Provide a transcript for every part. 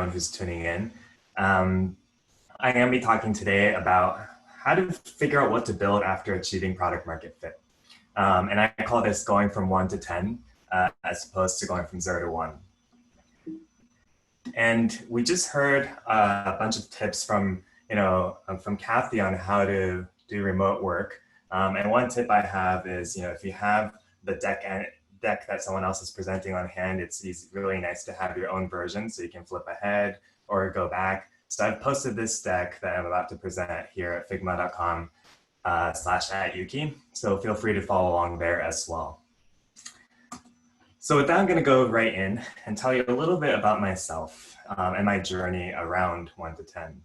everyone who's tuning in. I'm going to be talking today about how to figure out what to build after achieving product market fit. And I call this going from 1 to 10, as opposed to going from 0 to 1. And we just heard a bunch of tips from Kathy on how to do remote work. And one tip I have is, if you have the deck that someone else is presenting on hand, it's really nice to have your own version so you can flip ahead or go back. So I've posted this deck that I'm about to present here at figma.com/@Yuhki. So feel free to follow along there as well. So with that, I'm going to go right in and tell you a little bit about myself and my journey around 1 to 10.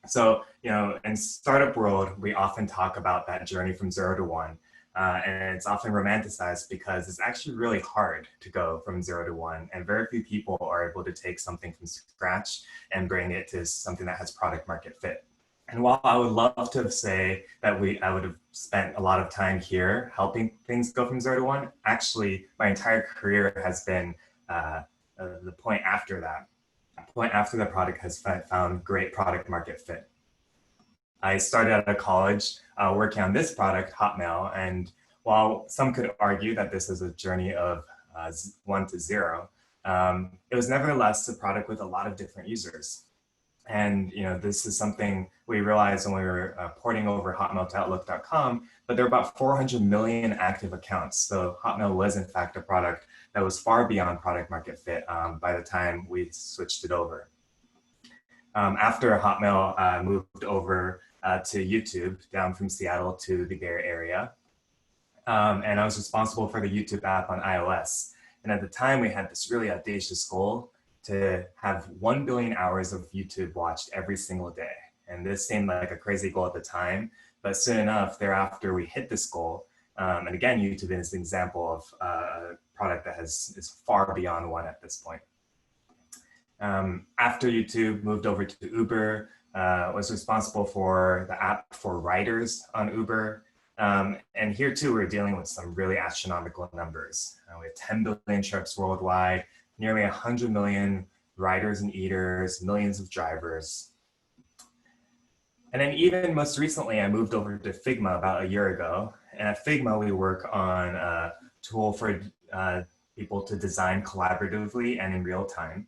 So, in startup world, we often talk about that journey from 0 to 1. And it's often romanticized because it's actually really hard to go from 0 to 1. And very few people are able to take something from scratch and bring it to something that has product market fit. And while I would love to say that I would have spent a lot of time here helping things go from 0 to 1, actually my entire career has been the point after that. The point after the product has found great product market fit. I started out of college working on this product, Hotmail, and while some could argue that this is a journey of 1 to 0, it was nevertheless a product with a lot of different users. And this is something we realized when we were porting over Hotmail to Outlook.com, but there are about 400 million active accounts. So Hotmail was in fact a product that was far beyond product market fit by the time we switched it over. After Hotmail moved over to YouTube, down from Seattle to the Bay Area, and I was responsible for the YouTube app on iOS. And at the time, we had this really audacious goal to have 1 billion hours of YouTube watched every single day. And this seemed like a crazy goal at the time, but soon enough, thereafter, we hit this goal. And again, YouTube is an example of a product that is far beyond 1 at this point. After YouTube, moved over to Uber, was responsible for the app for riders on Uber. And here too, we're dealing with some really astronomical numbers. We have 10 billion trips worldwide, nearly 100 million riders and eaters, millions of drivers. And then even most recently, I moved over to Figma about a year ago. And at Figma, we work on a tool for people to design collaboratively and in real time.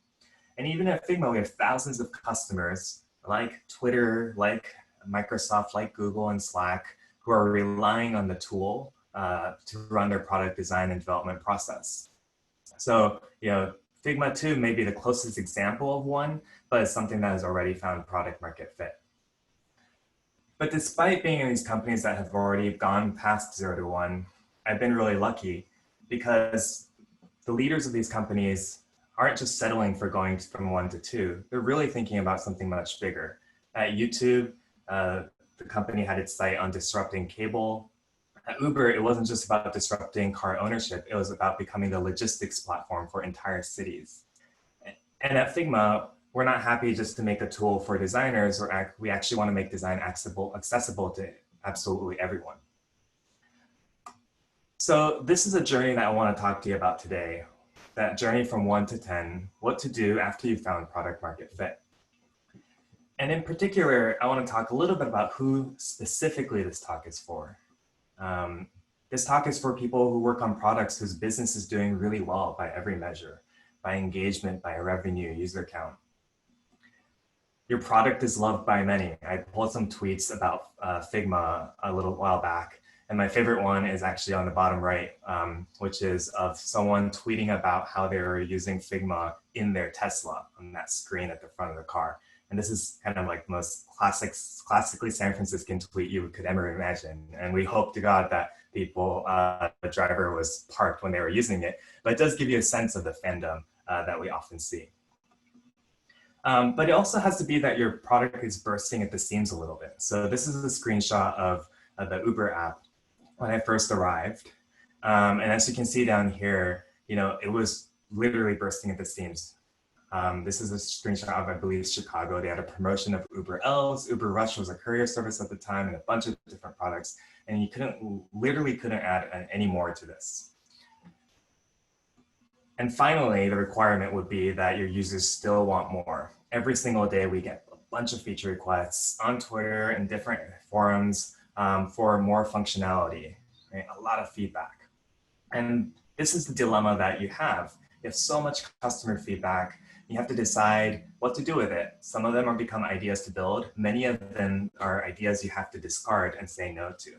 And even at Figma, we have thousands of customers like Twitter, like Microsoft, like Google and Slack, who are relying on the tool to run their product design and development process. So, Figma too may be the closest example of 1, but it's something that has already found product market fit. But despite being in these companies that have already gone past 0 to 1, I've been really lucky because the leaders of these companies aren't just settling for going from 1 to 2. They're really thinking about something much bigger. At YouTube, the company had its sight on disrupting cable. At Uber, it wasn't just about disrupting car ownership. It was about becoming the logistics platform for entire cities. And at Figma, we're not happy just to make a tool for designers, or we actually want to make design accessible to absolutely everyone. So this is a journey that I want to talk to you about today. That journey from 1 to 10, what to do after you found product market fit. And in particular, I want to talk a little bit about who specifically this talk is for. This talk is for people who work on products whose business is doing really well by every measure, by engagement, by revenue, user count. Your product is loved by many. I pulled some tweets about Figma a little while back. And my favorite one is actually on the bottom right, which is of someone tweeting about how they were using Figma in their Tesla on that screen at the front of the car. And this is kind of like the most classically San Franciscan tweet you could ever imagine. And we hope to God that the driver was parked when they were using it. But it does give you a sense of the fandom that we often see. But it also has to be that your product is bursting at the seams a little bit. So this is a screenshot of the Uber app when I first arrived. And as you can see down here, it was literally bursting at the seams. This is a screenshot of, I believe, Chicago. They had a promotion of Uber Elves. Uber Rush was a courier service at the time and a bunch of different products. And you literally couldn't add any more to this. And finally, the requirement would be that your users still want more. Every single day, we get a bunch of feature requests on Twitter and different forums for more functionality, right? A lot of feedback. And this is the dilemma that you have. You have so much customer feedback. You have to decide what to do with it. Some of them are become ideas to build. Many of them are ideas you have to discard and say no to.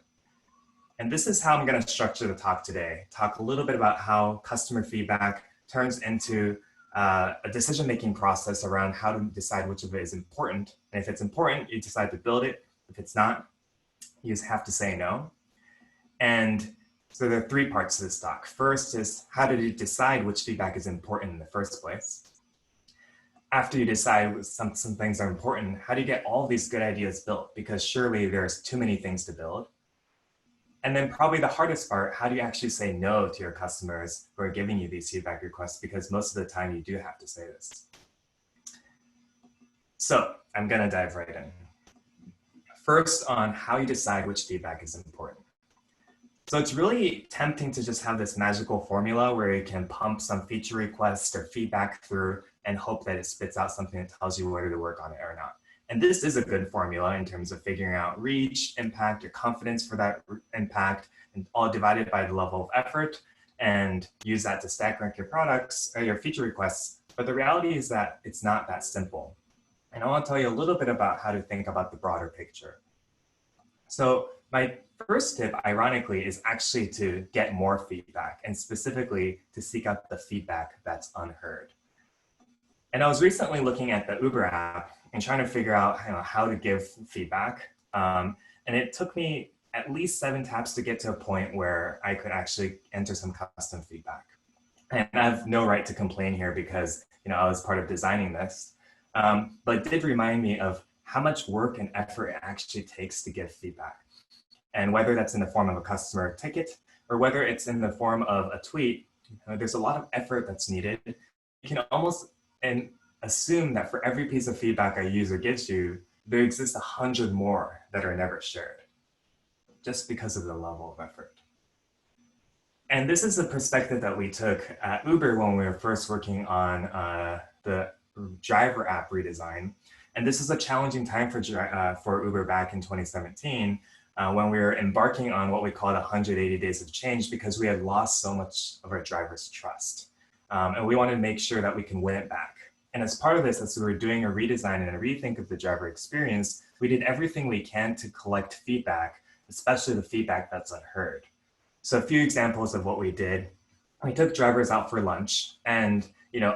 And this is how I'm going to structure the talk today. Talk a little bit about how customer feedback turns into a decision-making process around how to decide which of it is important. And if it's important, you decide to build it. If it's not, you just have to say no. And so there are three parts to this talk. First is, how did you decide which feedback is important in the first place? After you decide some things are important, how do you get all these good ideas built? Because surely there's too many things to build. And then probably the hardest part, how do you actually say no to your customers who are giving you these feedback requests? Because most of the time you do have to say this. So I'm gonna dive right in. First, on how you decide which feedback is important. So it's really tempting to just have this magical formula where you can pump some feature requests or feedback through and hope that it spits out something that tells you whether to work on it or not. And this is a good formula in terms of figuring out reach, impact, your confidence for that impact, and all divided by the level of effort, and use that to stack rank your products or your feature requests. But the reality is that it's not that simple. And I want to tell you a little bit about how to think about the broader picture. So my first tip, ironically, is actually to get more feedback, and specifically to seek out the feedback that's unheard. And I was recently looking at the Uber app and trying to figure out how to give feedback. And it took me at least 7 taps to get to a point where I could actually enter some custom feedback. And I have no right to complain here because I was part of designing this. But it did remind me of how much work and effort it actually takes to give feedback. And whether that's in the form of a customer ticket or whether it's in the form of a tweet, there's a lot of effort that's needed. You can almost assume that for every piece of feedback a user gives you, there exists 100 more that are never shared, just because of the level of effort. And this is the perspective that we took at Uber when we were first working on the driver app redesign. And this is a challenging time for Uber back in 2017, when we were embarking on what we called 180 days of change because we had lost so much of our drivers' trust. And we wanted to make sure that we can win it back. And as part of this, as we were doing a redesign and a rethink of the driver experience, we did everything we can to collect feedback, especially the feedback that's unheard. So a few examples of what we did. We took drivers out for lunch, and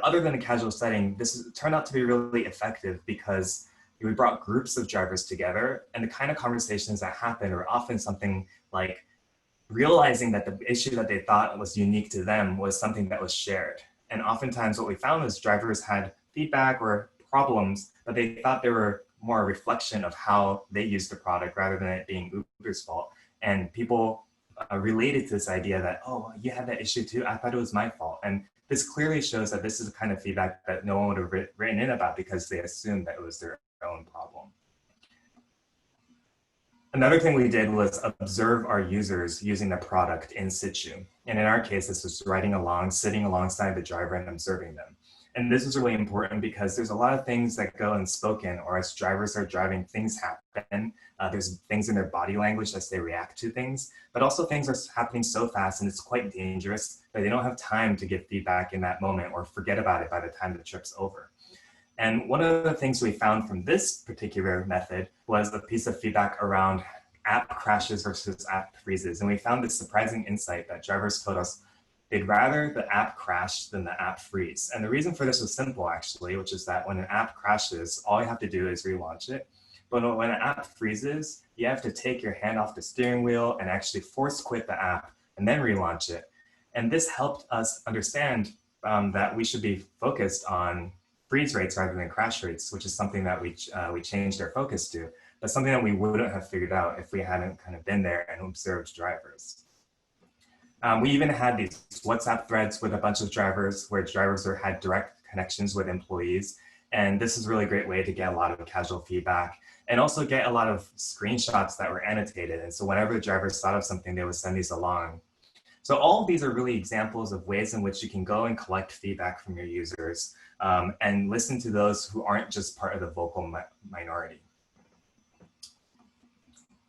other than a casual setting, this turned out to be really effective because we brought groups of drivers together, and the kind of conversations that happened were often something like realizing that the issue that they thought was unique to them was something that was shared. And oftentimes what we found was drivers had feedback or problems, but they thought they were more a reflection of how they used the product rather than it being Uber's fault. And people related to this idea that, oh, you had that issue too? I thought it was my fault. And this clearly shows that this is the kind of feedback that no one would have written in about because they assumed that it was their own problem. Another thing we did was observe our users using the product in situ. And in our case, this was riding along, sitting alongside the driver and observing them. And this is really important because there's a lot of things that go unspoken, or as drivers are driving, things happen. There's things in their body language as they react to things, but also things are happening so fast and it's quite dangerous that they don't have time to give feedback in that moment or forget about it by the time the trip's over. And one of the things we found from this particular method was a piece of feedback around app crashes versus app freezes. And we found this surprising insight that drivers told us they'd rather the app crash than the app freeze. And the reason for this was simple, actually, which is that when an app crashes, all you have to do is relaunch it. But when an app freezes, you have to take your hand off the steering wheel and actually force quit the app and then relaunch it. And this helped us understand that we should be focused on freeze rates rather than crash rates, which is something that we changed our focus to, but something that we wouldn't have figured out if we hadn't kind of been there and observed drivers. We even had these WhatsApp threads with a bunch of drivers where drivers had direct connections with employees. And this is a really great way to get a lot of casual feedback and also get a lot of screenshots that were annotated. And so whenever the drivers thought of something, they would send these along. So all of these are really examples of ways in which you can go and collect feedback from your users and listen to those who aren't just part of the vocal minority.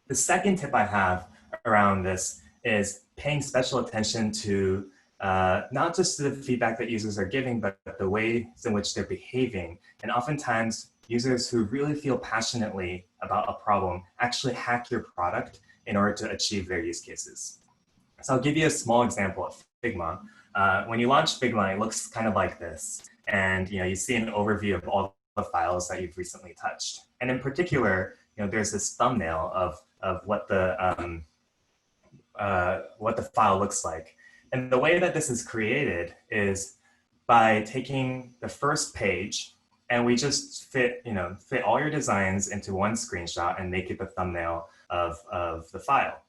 The second tip I have around this is paying special attention to not just the feedback that users are giving, but the ways in which they're behaving. And oftentimes, users who really feel passionately about a problem actually hack your product in order to achieve their use cases. So I'll give you a small example of Figma. When you launch Figma, it looks kind of like this. And you see an overview of all the files that you've recently touched. And in particular, there's this thumbnail of what the file looks like. And the way that this is created is by taking the first page, and we just fit all your designs into one screenshot and make it the thumbnail of the file.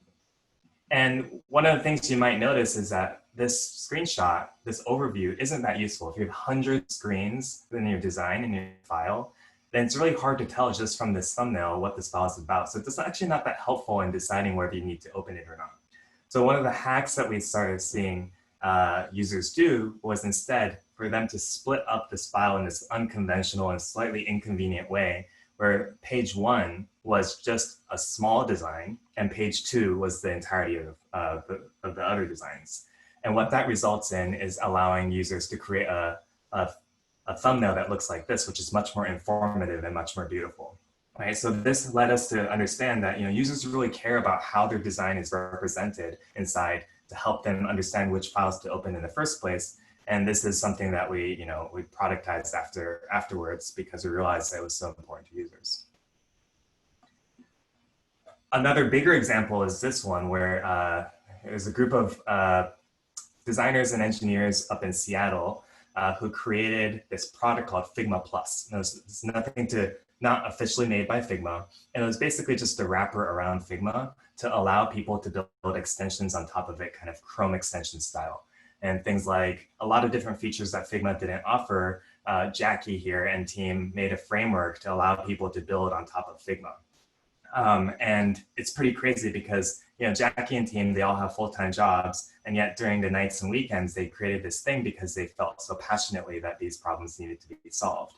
And one of the things you might notice is that this screenshot, this overview, isn't that useful. If you have 100 screens in your design, in your file, then it's really hard to tell just from this thumbnail what this file is about. So it's actually not that helpful in deciding whether you need to open it or not. So one of the hacks that we started seeing users do was instead for them to split up this file in this unconventional and slightly inconvenient way, where page 1 was just a small design and page 2 was the entirety of the other designs. And what that results in is allowing users to create a thumbnail that looks like this, which is much more informative and much more beautiful. Right? So this led us to understand that users really care about how their design is represented inside to help them understand which files to open in the first place. And this is something that we productized afterwards because we realized that it was so important to users. Another bigger example is this one, where there's a group of designers and engineers up in Seattle who created this product called Figma Plus. It's not officially made by Figma. And it was basically just a wrapper around Figma to allow people to build extensions on top of it, kind of Chrome extension style. And things like a lot of different features that Figma didn't offer, Jackie here and team made a framework to allow people to build on top of Figma. And it's pretty crazy because Jackie and team, they all have full-time jobs, and yet during the nights and weekends, they created this thing because they felt so passionately that these problems needed to be solved.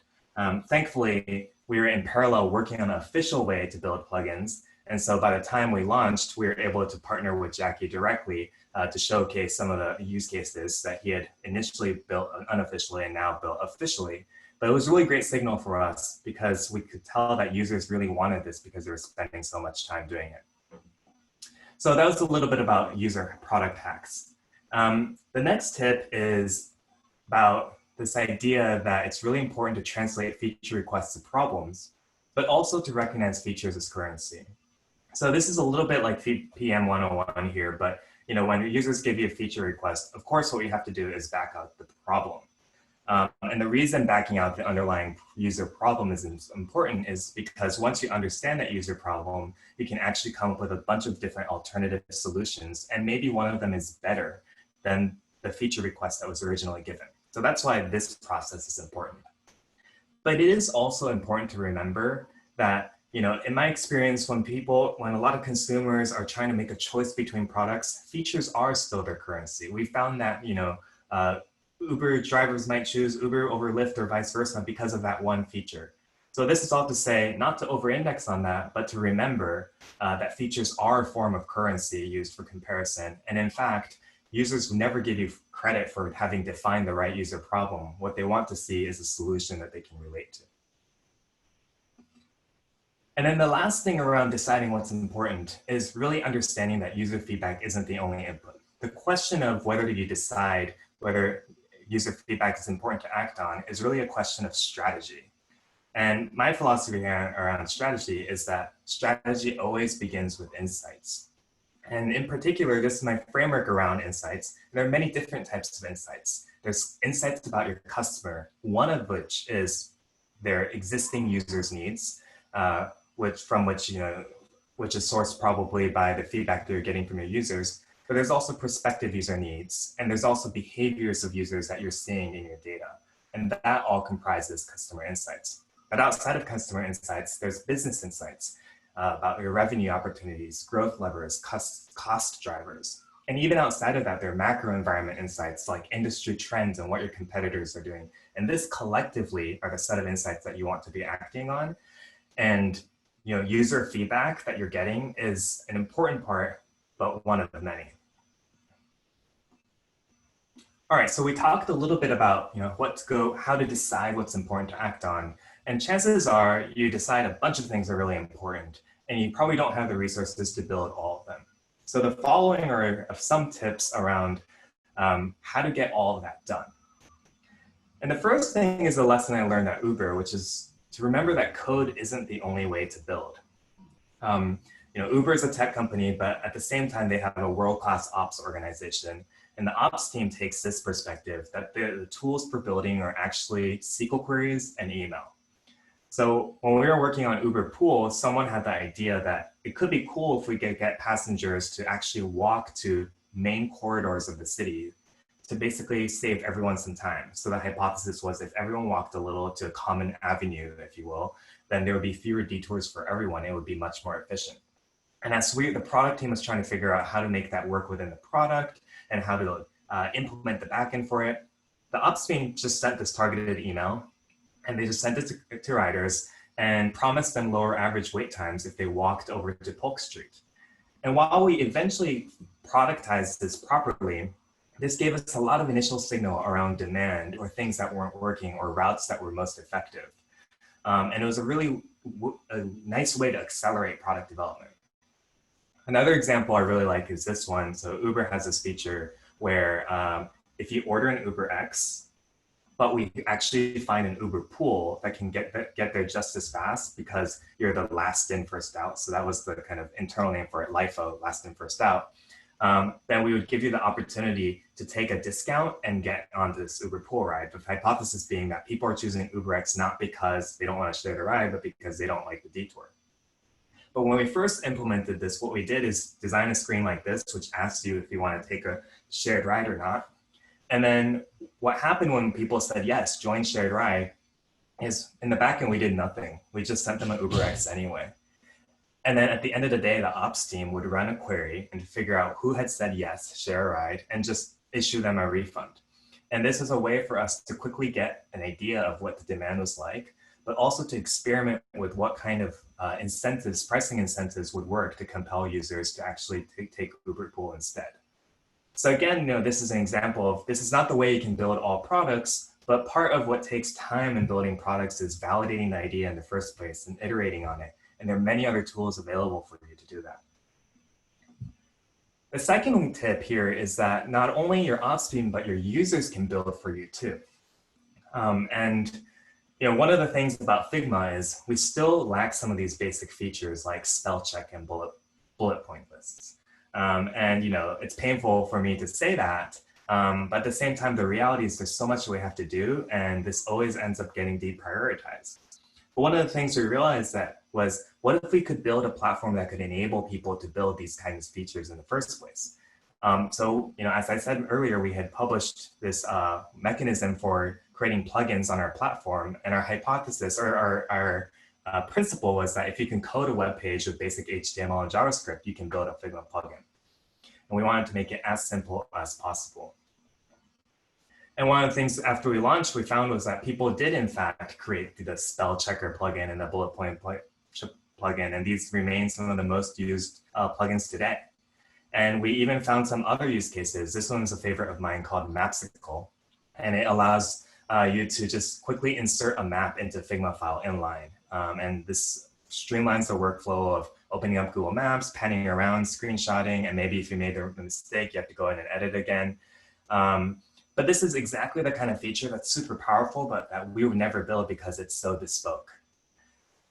Thankfully, we were in parallel working on an official way to build plugins. And so by the time we launched, we were able to partner with Jackie directly to showcase some of the use cases that he had initially built unofficially and now built officially. But it was a really great signal for us because we could tell that users really wanted this because they were spending so much time doing it. So that was a little bit about user product hacks. The next tip is about this idea that it's really important to translate feature requests to problems, but also to recognize features as currency. So this is a little bit like PM 101 here, but when users give you a feature request, of course, what you have to do is back out the problem. And the reason backing out the underlying user problem is important is because once you understand that user problem, you can actually come up with a bunch of different alternative solutions, and maybe one of them is better than the feature request that was originally given. So that's why this process is important. But it is also important to remember that, in my experience, when a lot of consumers are trying to make a choice between products, features are still their currency. We found that, Uber drivers might choose Uber over Lyft or vice versa because of that one feature. So this is all to say, not to over-index on that, but to remember that features are a form of currency used for comparison. And in fact, users never give you credit for having defined the right user problem. What they want to see is a solution that they can relate to. And then the last thing around deciding what's important is really understanding that user feedback isn't the only input. The question of whether you decide whether user feedback is important to act on is really a question of strategy. And my philosophy around strategy is that strategy always begins with insights. And in particular, this is my framework around insights. There are many different types of insights. There's insights about your customer, one of which is their existing users' needs, which is sourced probably by the feedback that you're getting from your users. But there's also prospective user needs, and there's also behaviors of users that you're seeing in your data. And that all comprises customer insights. But outside of customer insights, there's business insights about your revenue opportunities, growth levers, cost drivers. And even outside of that, there are macro environment insights like industry trends and what your competitors are doing. And this collectively are the set of insights that you want to be acting on. And user feedback that you're getting is an important part, but one of the many. All right, so we talked a little bit about how to decide what's important to act on. And chances are you decide a bunch of things are really important, and you probably don't have the resources to build all of them. So the following are some tips around how to get all of that done. And the first thing is a lesson I learned at Uber, which is to remember that code isn't the only way to build. Uber is a tech company, but at the same time, they have a world-class ops organization. And the ops team takes this perspective that the tools for building are actually SQL queries and email. So when we were working on Uber Pool, someone had the idea that it could be cool if we could get passengers to actually walk to main corridors of the city to basically save everyone some time. So the hypothesis was if everyone walked a little to a common avenue, if you will, then there would be fewer detours for everyone. It would be much more efficient. And as the product team was trying to figure out how to make that work within the product and how to implement the backend for it, the ops team just sent this targeted email, and they just sent it to riders and promised them lower average wait times if they walked over to Polk Street. And while we eventually productized this properly, this gave us a lot of initial signal around demand or things that weren't working or routes that were most effective. And it was a nice way to accelerate product development. Another example I really like is this one. So Uber has this feature where if you order an UberX, but we actually find an Uber pool that can get there just as fast because you're the last in, first out. So that was the kind of internal name for it, LIFO, last in, first out. Then we would give you the opportunity to take a discount and get onto this Uber pool ride. The hypothesis being that people are choosing UberX not because they don't want to share the ride, but because they don't like the detour. But when we first implemented this, what we did is design a screen like this, which asks you if you want to take a shared ride or not. And then what happened when people said, yes, join shared ride, is in the backend, we did nothing. We just sent them an UberX anyway. And then at the end of the day, the ops team would run a query and figure out who had said yes, share a ride, and just issue them a refund. And this is a way for us to quickly get an idea of what the demand was like, but also to experiment with what kind of incentives, pricing incentives would work to compel users to actually take Uber Pool instead. So again, this is an example of, this is not the way you can build all products, but part of what takes time in building products is validating the idea in the first place and iterating on it. And there are many other tools available for you to do that. The second tip here is that not only your ops team, but your users can build for you too. One of the things about Figma is we still lack some of these basic features like spell check and bullet point lists. It's painful for me to say that, but at the same time, the reality is there's so much we have to do, and this always ends up getting deprioritized. But one of the things we realized was, what if we could build a platform that could enable people to build these kinds of features in the first place? As I said earlier, we had published this mechanism for creating plugins on our platform, and our hypothesis or our principle was that if you can code a web page with basic HTML and JavaScript, you can build a Figma plugin. And we wanted to make it as simple as possible. And one of the things after we launched, we found was that people did in fact create the spell checker plugin and the bullet point plugin, and these remain some of the most used plugins today. And we even found some other use cases. This one is a favorite of mine called Mapsicle, and it allows you to just quickly insert a map into Figma file inline. And this streamlines the workflow of opening up Google Maps, panning around, screenshotting, and maybe if you made a mistake, you have to go in and edit again. But this is exactly the kind of feature that's super powerful, but that we would never build because it's so bespoke.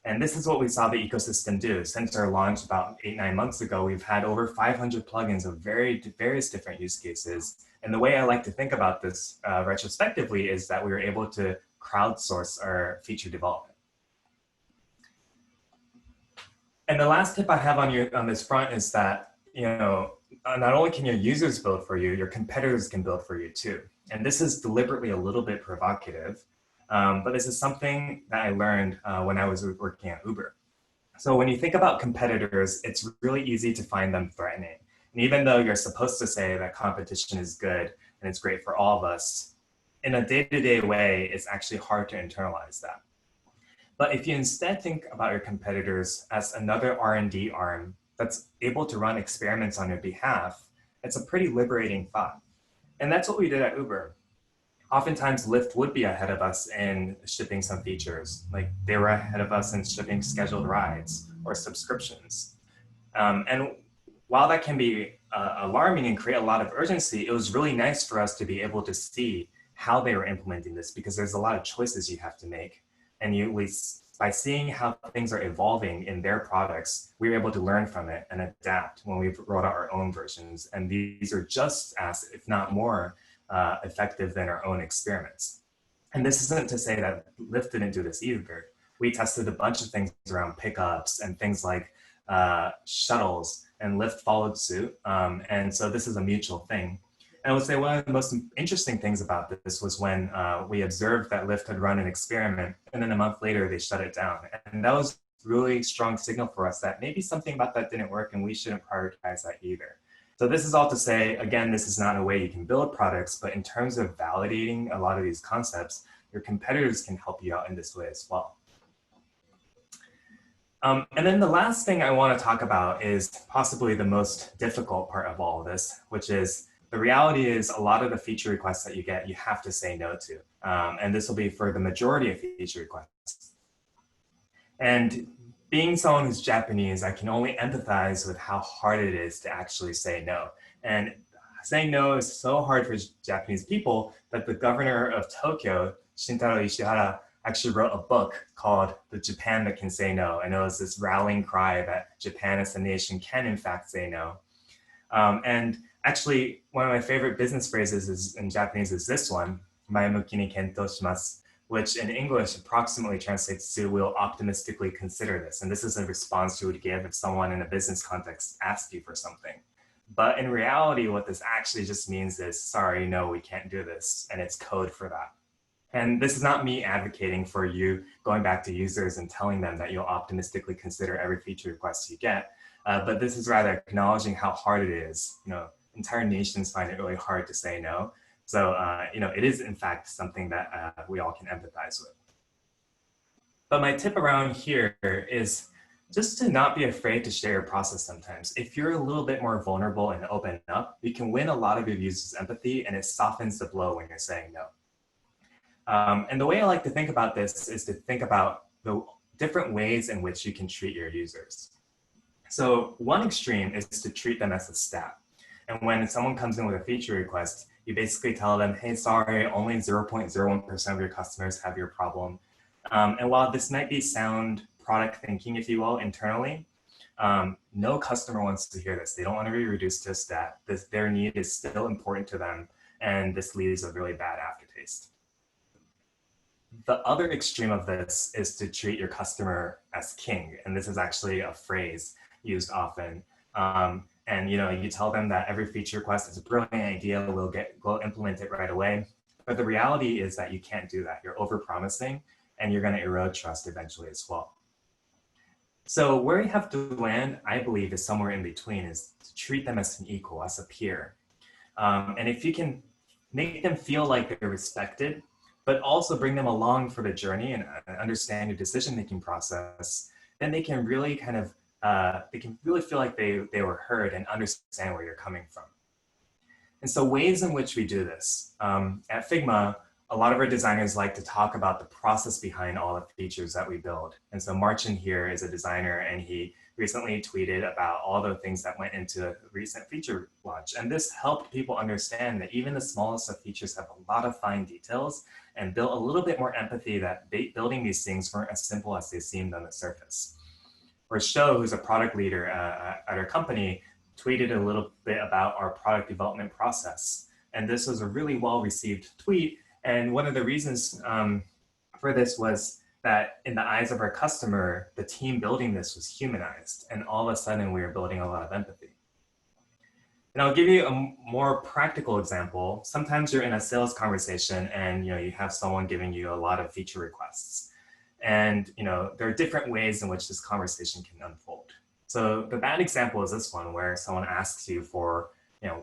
And this is what we saw the ecosystem do. Since our launch about 8-9 months ago, we've had over 500 plugins of various different use cases. And the way I like to think about this retrospectively is that we were able to crowdsource our feature development. And the last tip I have on this front is that, not only can your users build for you, your competitors can build for you too. And this is deliberately a little bit provocative, but this is something that I learned when I was working at Uber. So when you think about competitors, it's really easy to find them threatening. And even though you're supposed to say that competition is good and it's great for all of us, in a day-to-day way, it's actually hard to internalize that. But if you instead think about your competitors as another R&D arm that's able to run experiments on your behalf, it's a pretty liberating thought. And that's what we did at Uber. Oftentimes Lyft would be ahead of us in shipping some features, like they were ahead of us in shipping scheduled rides or subscriptions. And while that can be alarming and create a lot of urgency, it was really nice for us to be able to see how they were implementing this, because there's a lot of choices you have to make. And by seeing how things are evolving in their products, we were able to learn from it and adapt when we wrote out our own versions. And these are just as, if not more, effective than our own experiments. And this isn't to say that Lyft didn't do this either. We tested a bunch of things around pickups and things like shuttles, and Lyft followed suit. And so this is a mutual thing. And I would say one of the most interesting things about this was when we observed that Lyft had run an experiment, and then a month later they shut it down. And that was really strong signal for us that maybe something about that didn't work and we shouldn't prioritize that either. So this is all to say, again, this is not a way you can build products, but in terms of validating a lot of these concepts, your competitors can help you out in this way as well. And then the last thing I want to talk about is possibly the most difficult part of all of this, which is the reality is a lot of the feature requests that you get, you have to say no to. And this will be for the majority of feature requests. And being someone who's Japanese, I can only empathize with how hard it is to actually say no. And saying no is so hard for Japanese people that the governor of Tokyo, Shintaro Ishihara, actually wrote a book called The Japan That Can Say No. I know it's this rallying cry that Japan as a nation can in fact say no. And actually, one of my favorite business phrases in Japanese is this one, "Maemuki ni kento shimasu," which in English approximately translates to "we'll optimistically consider this." And this is a response you would give if someone in a business context asked you for something. But in reality, what this actually just means is, sorry, no, we can't do this. And it's code for that. And this is not me advocating for you going back to users and telling them that you'll optimistically consider every feature request you get. But this is rather acknowledging how hard it is. Entire nations find it really hard to say no. So, it is in fact something that we all can empathize with. But my tip around here is just to not be afraid to share your process sometimes. If you're a little bit more vulnerable and open up, you can win a lot of your users' empathy, and it softens the blow when you're saying no. And the way I like to think about this is to think about the different ways in which you can treat your users. So one extreme is to treat them as a stat. And when someone comes in with a feature request, you basically tell them, hey, sorry, only 0.01% of your customers have your problem. And while this might be sound product thinking, if you will, internally, no customer wants to hear this. They don't want to be reduced to a stat. Their need is still important to them, and this leaves a really bad aftertaste. The other extreme of this is to treat your customer as king. And this is actually a phrase used often. And you tell them that every feature request is a brilliant idea, we'll implement it right away. But the reality is that you can't do that. You're overpromising, and you're going to erode trust eventually as well. So where you have to land, I believe, is somewhere in between, is to treat them as an equal, as a peer. And if you can make them feel like they're respected, but also bring them along for the journey and understand your decision-making process, then they can really feel like they were heard and understand where you're coming from. And so ways in which we do this. At Figma, a lot of our designers like to talk about the process behind all the features that we build. And so Marcin here is a designer, and he recently tweeted about all the things that went into a recent feature launch. And this helped people understand that even the smallest of features have a lot of fine details, and built a little bit more empathy that building these things weren't as simple as they seemed on the surface. Or Sho, who's a product leader at our company, tweeted a little bit about our product development process. And this was a really well-received tweet. And one of the reasons for this was that in the eyes of our customer, the team building this was humanized. And all of a sudden, we were building a lot of empathy. And I'll give you a more practical example. Sometimes you're in a sales conversation and you have someone giving you a lot of feature requests. And there are different ways in which this conversation can unfold. So the bad example is this one where someone asks you for,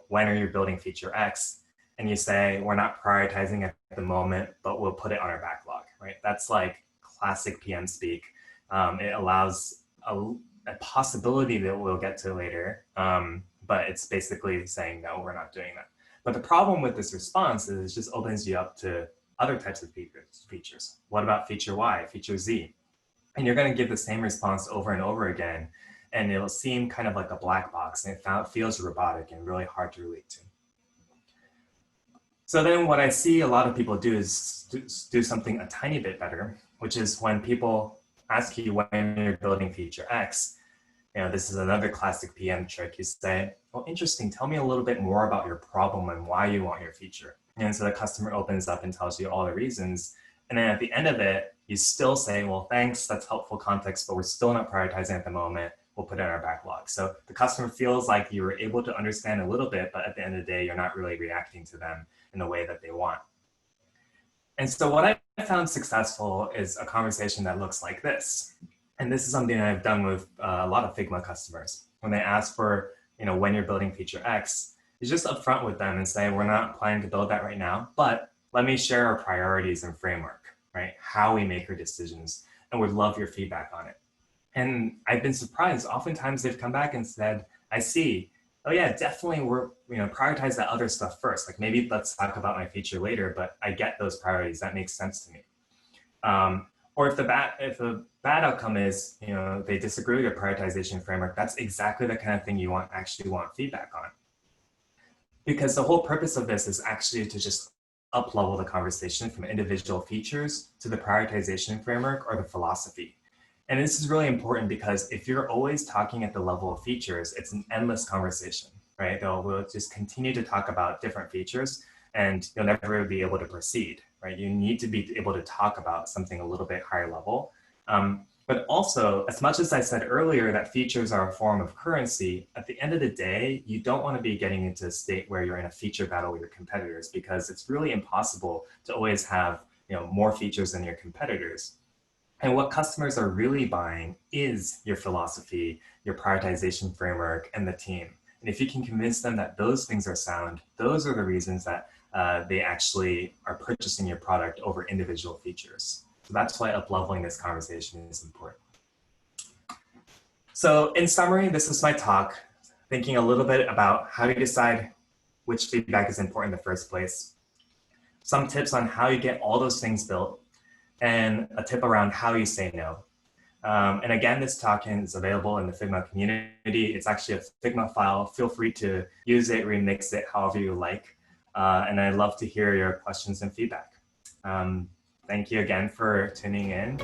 when are you building feature X? And you say, we're not prioritizing at the moment, but we'll put it on our backlog, right? That's like classic PM speak. It allows a possibility that we'll get to later, but it's basically saying, no, we're not doing that. But the problem with this response is it just opens you up to other types of features. What about feature Y, feature Z? And you're going to give the same response over and over again, and it'll seem kind of like a black box, and it feels robotic and really hard to relate to. So then what I see a lot of people do is do something a tiny bit better, which is when people ask you when you're building feature X, this is another classic PM trick. You say, well, interesting, tell me a little bit more about your problem and why you want your feature. And so the customer opens up and tells you all the reasons. And then at the end of it, you still say, well, thanks, that's helpful context, but we're still not prioritizing at the moment. We'll put it in our backlog. So the customer feels like you were able to understand a little bit, but at the end of the day, you're not really reacting to them in the way that they want. And so what I found successful is a conversation that looks like this. And this is something I've done with a lot of Figma customers. When they ask for, when you're building feature X, you just upfront with them and say, we're not planning to build that right now, but let me share our priorities and framework, right? How we make our decisions, and would love your feedback on it. And I've been surprised. Oftentimes they've come back and said, I see, oh yeah, definitely we're, prioritize that other stuff first. Like maybe let's talk about my feature later, but I get those priorities. That makes sense to me. Or if the bad outcome is, they disagree with your prioritization framework, that's exactly the kind of thing you actually want feedback on. Because the whole purpose of this is actually to just up-level the conversation from individual features to the prioritization framework or the philosophy. And this is really important because if you're always talking at the level of features, it's an endless conversation, right? We'll just continue to talk about different features and you'll never be able to proceed, right? You need to be able to talk about something a little bit higher level. But also, as much as I said earlier that features are a form of currency, at the end of the day, you don't want to be getting into a state where you're in a feature battle with your competitors because it's really impossible to always have more features than your competitors. And what customers are really buying is your philosophy, your prioritization framework, and the team. And if you can convince them that those things are sound, those are the reasons that they actually are purchasing your product over individual features. So that's why up-leveling this conversation is important. So in summary, this is my talk, thinking a little bit about how you decide which feedback is important in the first place, some tips on how you get all those things built, and a tip around how you say no. And again, this talk is available in the Figma community. It's actually a Figma file. Feel free to use it, remix it however you like. And I'd love to hear your questions and feedback. Thank you again for tuning in.